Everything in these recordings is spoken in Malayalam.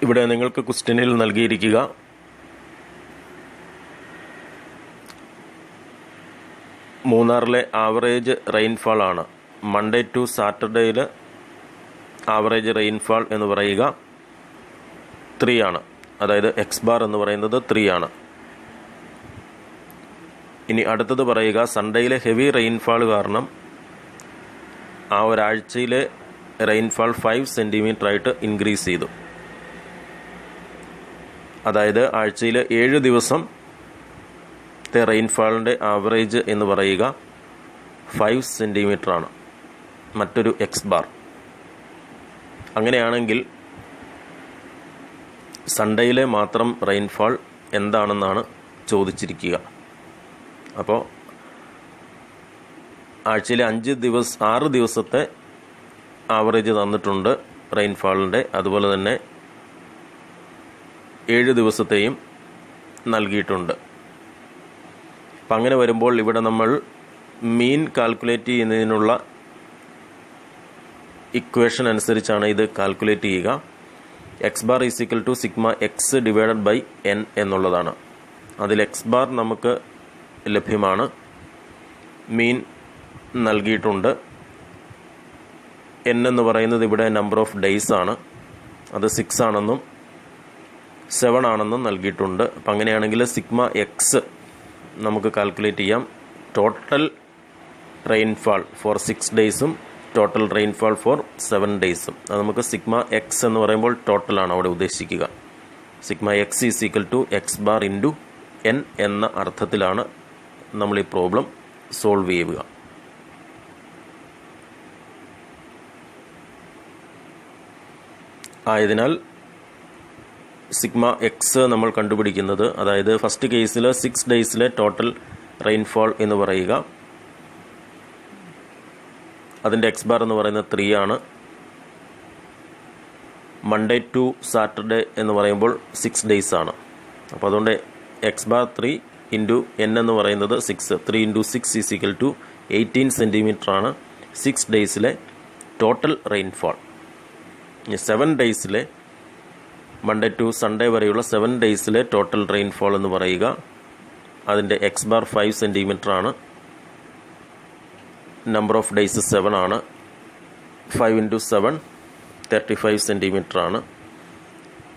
ഇവിടെ നിങ്ങൾക്ക് ക്വസ്റ്റ്യനിൽ നൽകിയിരിക്കുക മൂന്നാറിലെ ആവറേജ് റെയിൻഫാൾ ആണ്. മൺഡേ ടു സാറ്റർഡേയിൽ ആവറേജ് റെയിൻഫാൾ എന്ന് പറയുക 3 ആണ്. അതായത് എക്സ് ബാർ എന്ന് പറയുന്നത് 3 ആണ്. ഇനി അടുത്തത് പറയുക സൺഡേയിലെ ഹെവി റെയിൻഫാൾ കാരണം ആ ഒരാഴ്ചയിലെ റെയിൻഫാൾ 5 സെൻറ്റിമീറ്റർ ആയിട്ട് ഇൻക്രീസ് ചെയ്തു. അതായത് ആഴ്ചയിൽ 7 ദിവസത്തെ റെയിൻഫാളിൻ്റെ ആവറേജ് എന്ന് പറയുക 5 സെൻറ്റിമീറ്റർ ആണ്. മറ്റൊരു എക്സ് ബാർ. അങ്ങനെയാണെങ്കിൽ സൺഡേയിലെ മാത്രം റെയിൻഫാൾ എന്താണെന്നാണ് ചോദിച്ചിരിക്കുക. അപ്പോൾ ആഴ്ചയിലെ 6 ദിവസത്തെ ആവറേജ് തന്നിട്ടുണ്ട് റെയിൻഫാളിൻ്റെ. അതുപോലെ തന്നെ 7 ദിവസത്തെയും നൽകിയിട്ടുണ്ട്. അപ്പം അങ്ങനെ വരുമ്പോൾ ഇവിടെ നമ്മൾ മീൻ കാൽക്കുലേറ്റ് ചെയ്യുന്നതിനുള്ള ഇക്വേഷൻ അനുസരിച്ചാണ് ഇത് കാൽക്കുലേറ്റ് ചെയ്യുക. X bar is equal to sigma X divided by N എന്നുള്ളതാണ്. അതിൽ എക്സ് ബാർ നമുക്ക് ലഭ്യമാണ്, മീൻ നൽകിയിട്ടുണ്ട്. എൻ എന്ന് പറയുന്നത് ഇവിടെ നമ്പർ ഓഫ് ഡേയ്സ് ആണ്. അത് 6 ആണെന്നും 7 ആണെന്നും നൽകിയിട്ടുണ്ട്. അപ്പം അങ്ങനെയാണെങ്കിൽ സിഗ്മ എക്സ് നമുക്ക് കാൽക്കുലേറ്റ് ചെയ്യാം. ടോട്ടൽ റെയിൻഫാൾ ഫോർ 6 ഡേയ്സും ടോട്ടൽ റെയിൻഫാൾ ഫോർ 7 ഡേയ്സും. അത് നമുക്ക് സിഗ്മ എക്സ് എന്ന് പറയുമ്പോൾ ടോട്ടലാണ് അവിടെ ഉദ്ദേശിക്കുക. Sigma x is equal to x bar into n എന്ന അർത്ഥത്തിലാണ് നമ്മൾ ഈ പ്രോബ്ലം സോൾവ് ചെയ്യുക. ആയതിനാൽ സിഗ്മ എക്സ് നമ്മൾ കണ്ടുപിടിക്കുന്നത്, അതായത് ഫസ്റ്റ് കേസിൽ 6 ഡേയ്സിലെ ടോട്ടൽ റെയിൻഫാൾ എന്ന് പറയുക, അതിൻ്റെ എക്സ് ബാർ എന്ന് പറയുന്നത് 3 ആണ്. മൺഡേ ടു സാറ്റർഡേ എന്ന് പറയുമ്പോൾ 6 ഡേയ്സ് ആണ്. അപ്പോൾ അതുകൊണ്ട് എക്സ് ബാർ 3 ഇൻറ്റു എൻ എന്ന് പറയുന്നത് 6. 3 into 6 is equal to 18 centimetre ആണ് 6 ഡേയ്സിലെ ടോട്ടൽ റെയിൻഫാൾ. 7 ഡേയ്സിലെ മൺഡേ ടു സൺഡേ വരെയുള്ള 7 ഡേയ്സിലെ ടോട്ടൽ റെയിൻഫാൾ എന്ന് പറയുക, അതിൻ്റെ എക്സ് ബാർ 5 സെൻറ്റിമീറ്റർ ആണ്. നമ്പർ ഓഫ് ഡേയ്സ് 7 ആണ്. 5 ഇൻറ്റു 7 35 സെൻറ്റിമീറ്റർ ആണ്.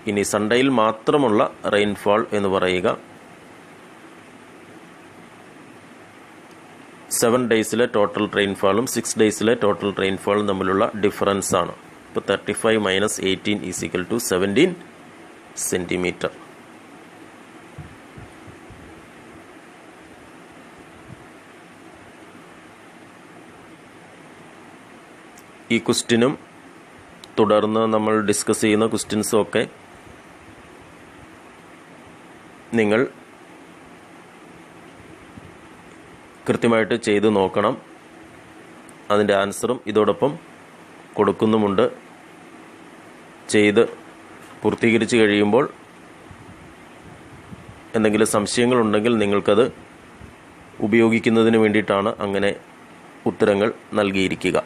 ഇനി സൺഡേയിൽ മാത്രമുള്ള റെയിൻഫാൾ എന്ന് പറയുക 7 ഡേയ്സിലെ ടോട്ടൽ റെയിൻഫാളും 6 ഡേയ്സിലെ ടോട്ടൽ റെയിൻഫാളും തമ്മിലുള്ള ഡിഫറൻസ് ആണ്. ഇപ്പോൾ 35 minus 18 is equal to 17 centimetre. ഈ ക്വസ്റ്റ്യനും തുടർന്ന് നമ്മൾ ഡിസ്കസ് ചെയ്യുന്ന ക്വസ്റ്റ്യൻസും ഒക്കെ നിങ്ങൾ കൃത്യമായിട്ട് ചെയ്ത് നോക്കണം. അതിൻ്റെ ആൻസറും ഇതോടൊപ്പം കൊടുക്കുന്നുമുണ്ട്. ചെയ്ത് പൂർത്തീകരിച്ച് കഴിയുമ്പോൾ എന്തെങ്കിലും സംശയങ്ങളുണ്ടെങ്കിൽ നിങ്ങൾക്കത് ഉപയോഗിക്കുന്നതിന് വേണ്ടിയിട്ടാണ് അങ്ങനെ ഉത്തരങ്ങൾ നൽകിയിരിക്കുക.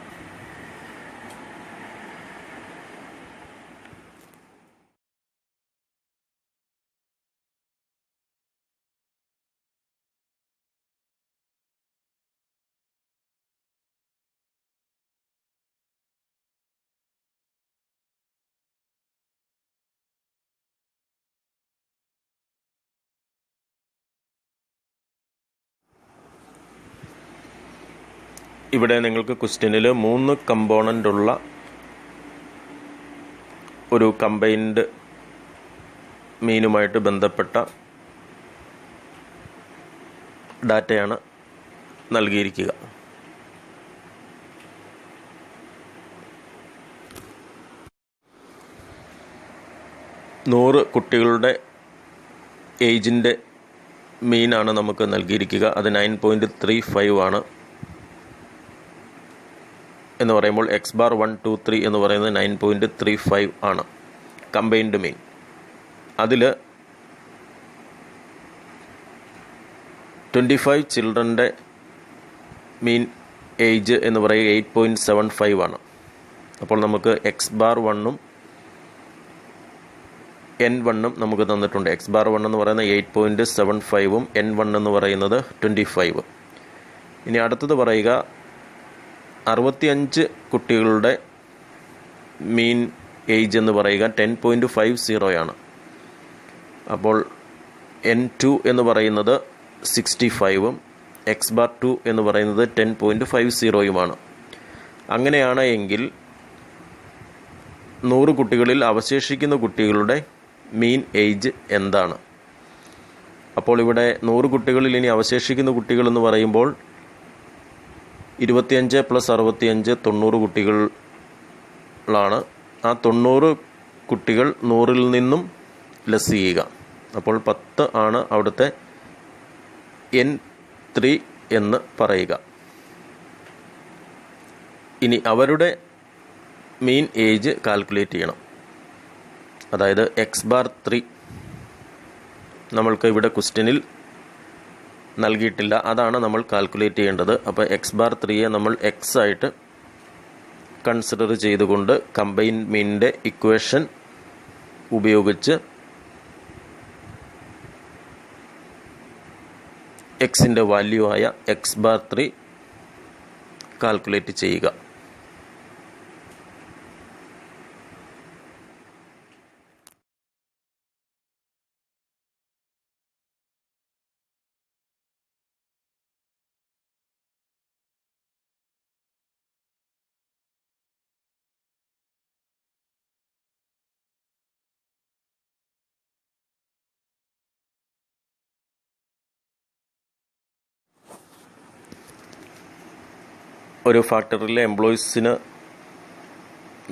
ഇവിടെ നിങ്ങൾക്ക് ക്വസ്റ്റ്യനിൽ 3 കമ്പോണൻ്റ് ഉള്ള ഒരു കമ്പൈൻഡ് മീനുമായിട്ട് ബന്ധപ്പെട്ട ഡാറ്റയാണ് നൽകിയിരിക്കുക. നൂറ് കുട്ടികളുടെ ഏജിൻ്റെ മീനാണ് നമുക്ക് നൽകിയിരിക്കുക. അത് 9.35 ആണ്. എന്ന് പറയുമ്പോൾ എക്സ് ബാർ 1, 2, 3 എന്ന് പറയുന്നത് 9.35 ആണ് കമ്പൈൻഡ് മീൻ. അതിൽ 25 ചിൽഡ്രൻ്റെ മീൻ ഏജ് എന്ന് പറയുക 8.75 ആണ്. അപ്പോൾ നമുക്ക് എക്സ് ബാർ 1ഉം N1 നമുക്ക് തന്നിട്ടുണ്ട്. എക്സ് ബാർ 1 എന്ന് പറയുന്നത് 8.75 N1 എന്ന് പറയുന്നത് 25. ഇനി അടുത്തത് പറയുക 65 കുട്ടികളുടെ മീൻ ഏജ് എന്ന് പറയുക 10.50 ആണ്. അപ്പോൾ N2 എന്ന് പറയുന്നത് 65 എക്സ് ബാർ 2 എന്ന് പറയുന്നത് 10.50 അങ്ങനെയാണ് എങ്കിൽ 100 കുട്ടികളിൽ അവശേഷിക്കുന്ന കുട്ടികളുടെ മീൻ ഏജ് എന്താണ്? അപ്പോൾ ഇവിടെ 100 കുട്ടികളിൽ ഇനി അവശേഷിക്കുന്ന കുട്ടികൾ എന്ന് പറയുമ്പോൾ 25 + 65 90 കുട്ടികളാണ്. ആ 90 കുട്ടികൾ 100-ൽ നിന്നും ലെസ് ചെയ്യുക. അപ്പോൾ 10 ആണ് അവിടുത്തെ N3 എന്ന് പറയുക. ഇനി അവരുടെ മീൻ ഏജ് കാൽക്കുലേറ്റ് ചെയ്യണം. അതായത് എക്സ് ബാർ 3 നമ്മൾക്ക് ഇവിടെ ക്വസ്റ്റ്യനിൽ നൽകിയിട്ടില്ല, അതാണ് നമ്മൾ കാൽക്കുലേറ്റ് ചെയ്യേണ്ടത്. അപ്പോൾ എക്സ് ബാർ 3യെ നമ്മൾ എക്സ് ആയിട്ട് കൺസിഡർ ചെയ്തുകൊണ്ട് കമ്പൈൻ മീനിൻ്റെ ഇക്വേഷൻ ഉപയോഗിച്ച് എക്സിൻ്റെ വാല്യൂ ആയ എക്സ് ബാർ 3 കാൽക്കുലേറ്റ് ചെയ്യുക. ഒരു ഫാക്ടറിയിലെ എംപ്ലോയീസിന്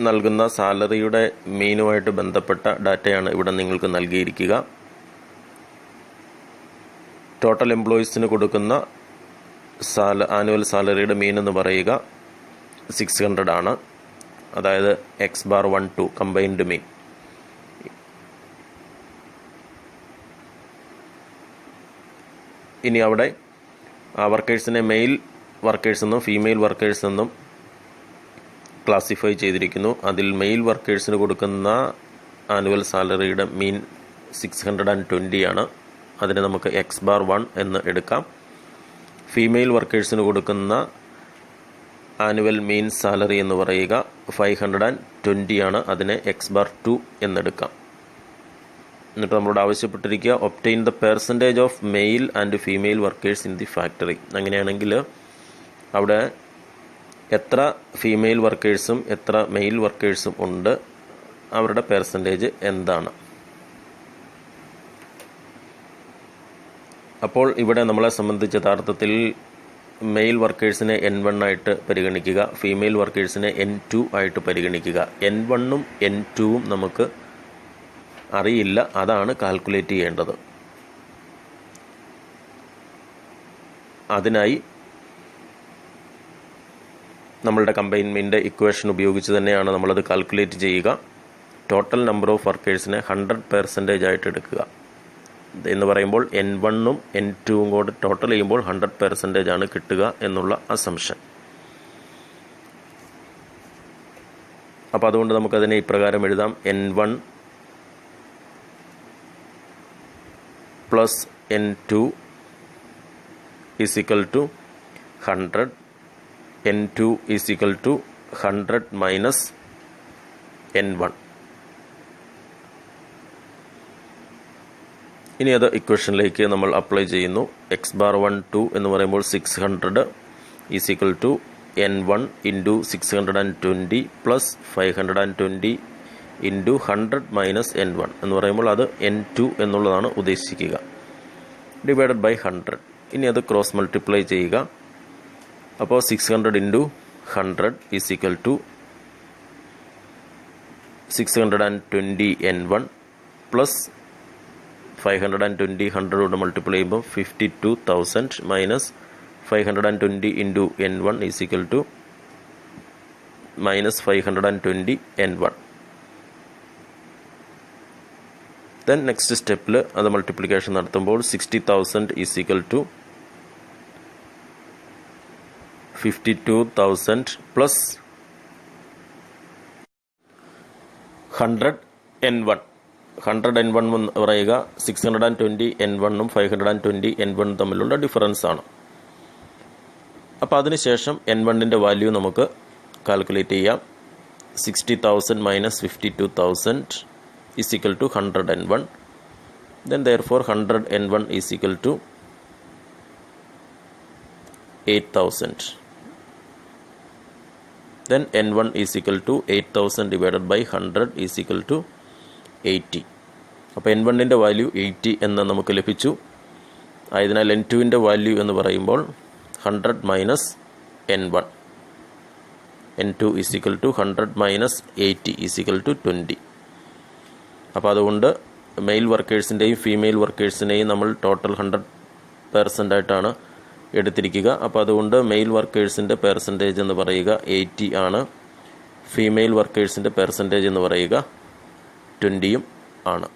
നൽകുന്ന സാലറിയുടെ മീനുമായിട്ട് ബന്ധപ്പെട്ട ഡാറ്റയാണ് ഇവിടെ നിങ്ങൾക്ക് നൽകിയിരിക്കുക. ടോട്ടൽ എംപ്ലോയീസിന് കൊടുക്കുന്ന ആനുവൽ സാലറിയുടെ മീൻ എന്ന് പറയുക 600 ആണ്. അതായത് എക്സ് ബാർ 1, 2 കമ്പൈൻഡ് മീൻ. ഇനി അവിടെ ആ വർക്കേഴ്സിനെ മെയിൽ വർക്കേഴ്സ് എന്നും ഫീമെയിൽ വർക്കേഴ്സ് എന്നും ക്ലാസിഫൈ ചെയ്തിരിക്കുന്നു. അതിൽ മെയിൽ വർക്കേഴ്സിന് കൊടുക്കുന്ന ആനുവൽ സാലറിയുടെ മീൻ 620 ആണ്. അതിന് നമുക്ക് എക്സ് ബാർ 1 എന്ന് എടുക്കാം. ഫീമെയിൽ വർക്കേഴ്സിന് കൊടുക്കുന്ന ആനുവൽ മീൻ സാലറി എന്ന് പറയുക 520 ആണ്. അതിനെ എക്സ് ബാർ 2 എന്നെടുക്കാം. എന്നിട്ട് നമ്മളോട് ആവശ്യപ്പെട്ടിരിക്കുക obtain the percentage of male and female workers in the factory. അങ്ങനെയാണെങ്കിൽ അവിടെ എത്ര ഫീമെയിൽ വർക്കേഴ്സും എത്ര മെയിൽ വർക്കേഴ്സും ഉണ്ട്, അവരുടെ പെർസെൻറ്റേജ് എന്താണ്? അപ്പോൾ ഇവിടെ നമ്മളെ സംബന്ധിച്ച് യഥാർത്ഥത്തിൽ മെയിൽ വർക്കേഴ്സിനെ N1 ആയിട്ട് പരിഗണിക്കുക, ഫീമെയിൽ വർക്കേഴ്സിനെ N2 ആയിട്ട് പരിഗണിക്കുക. N1-ഉം N2-ഉം നമുക്ക് അറിയില്ല, അതാണ് കാൽക്കുലേറ്റ് ചെയ്യേണ്ടത്. അതിനായി നമ്മളുടെ കമ്പൈൻമെൻ്റ് ഇക്വേഷൻ ഉപയോഗിച്ച് തന്നെയാണ് നമ്മളത് കാൽക്കുലേറ്റ് ചെയ്യുക. ടോട്ടൽ നമ്പർ ഓഫ് വർക്കേഴ്സിനെ 100% ആയിട്ട് എടുക്കുക എന്ന് പറയുമ്പോൾ N1-ഉം N2-ഉം കൂടെ ടോട്ടൽ ചെയ്യുമ്പോൾ 100% ആണ് കിട്ടുക എന്നുള്ള അസംഷൻ. അപ്പോൾ അതുകൊണ്ട് നമുക്കതിനെ ഇപ്രകാരം എഴുതാം: N1 + N2 = 100. N2 = 100 - N1. ഇനി അത് ഇക്വേഷനിലേക്ക് നമ്മൾ അപ്ലൈ ചെയ്യുന്നു. എക്സ് ബാർ 1, 2 എന്ന് പറയുമ്പോൾ 600 = N1 × 620 + 520 × 100 - N1 എന്ന് പറയുമ്പോൾ അത് N2 എന്നുള്ളതാണ് ഉദ്ദേശിക്കുക, ഡിവൈഡഡ് ബൈ 100. ഇനി അത് ക്രോസ് മൾട്ടിപ്ലൈ ചെയ്യുക. അപ്പോൾ 600 × 100 = 620 N1 plus 520 100 കൊണ്ട് മൾട്ടിപ്ലൈ ചെയ്യുമ്പോൾ 52,000 minus 520 × N1 = -520 N1. Then next സ്റ്റെപ്പിൽ അത് മൾട്ടിപ്ലിക്കേഷൻ നടത്തുമ്പോൾ 60,000 = 52,000 + 100 N1 100N1 എന്ന് പറയുക 620N1 520N1 തമ്മിലുള്ള ഡിഫറൻസ് ആണ്. അപ്പോൾ അതിനുശേഷം N1ൻ്റെ വാല്യൂ നമുക്ക് കാൽക്കുലേറ്റ് ചെയ്യാം. 60,000 minus 52,000 is equal to 100N1. Then therefore 100N1 is equal to 8,000. Then N1 is equal to 8,000 divided by 100 is equal to 80. അപ്പോൾ N1ൻ്റെ വാല്യൂ 80 എന്ന് നമുക്ക് ലഭിച്ചു. ആയതിനാൽ N2ൻ്റെ വാല്യൂ എന്ന് പറയുമ്പോൾ 100 minus N1. N2 is equal to 100 minus 80 is equal to 20. അപ്പോൾ അതുകൊണ്ട് മെയിൽ വർക്കേഴ്സിൻ്റെയും ഫീമെയിൽ വർക്കേഴ്സിനെയും നമ്മൾ ടോട്ടൽ 100% ആയിട്ടാണ് എടുത്തിരിക്കുക. അപ്പോൾ അതുകൊണ്ട് മെയിൽ വർക്കേഴ്സിൻ്റെ പെർസെൻറ്റേജ് എന്ന് പറയുക 80 ആണ്. ഫീമെയിൽ വർക്കേഴ്സിൻ്റെ പെർസെൻറ്റേജ് എന്ന് പറയുക 20 ആണ്.